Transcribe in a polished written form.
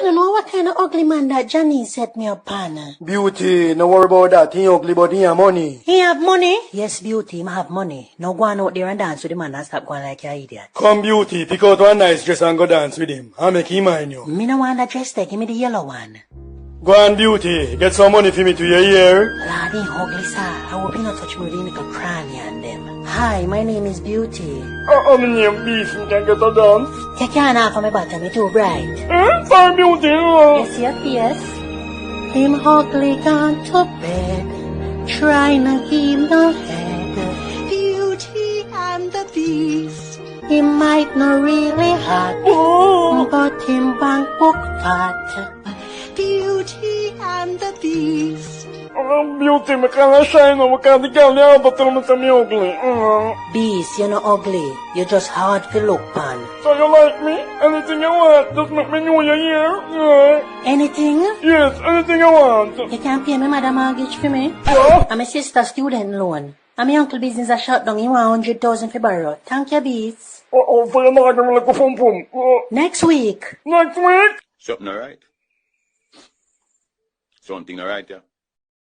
don't know what kind of ugly man that Johnny set me up on. Beauty, no worry about that. He ugly, but he have money. He have money? Yes, Beauty, I have money. Now go on out there and dance with the man and stop going like an idiot. Come, Beauty, pick out one nice dress and go dance with him. I'll make him mind you. Me no want that dress, take me the yellow one. Go on, Beauty. Get some money for me to your ear. Lord, he ugly, sir. I hope you not touch me with the little cranny and them. Hi, my name is Beauty. My name Beef. You can get a dance. Take your hand off of my bottom, you're too bright. Sorry, Beauty. Yes, your face. Him ugly gone to bed, trying to keep no head. Beauty and the Beast. He might not really hot, but him bank book fat. Beauty and the Beast. Beauty, I can't shine over the girl, yeah, but I'm ugly. Beast, you're not ugly. You're just hard to look on. So you like me? Anything you want, just make me know you're here. Yeah. Anything? Yes, anything I want. You can pay me mother mortgage for me? Yeah. I'm a sister student loan. And my uncle business a shut down. You want 100,000 for borrow. Thank you, Beast. So you're not going to like a pum. Next week. Next week? Something alright? Something alright, yeah?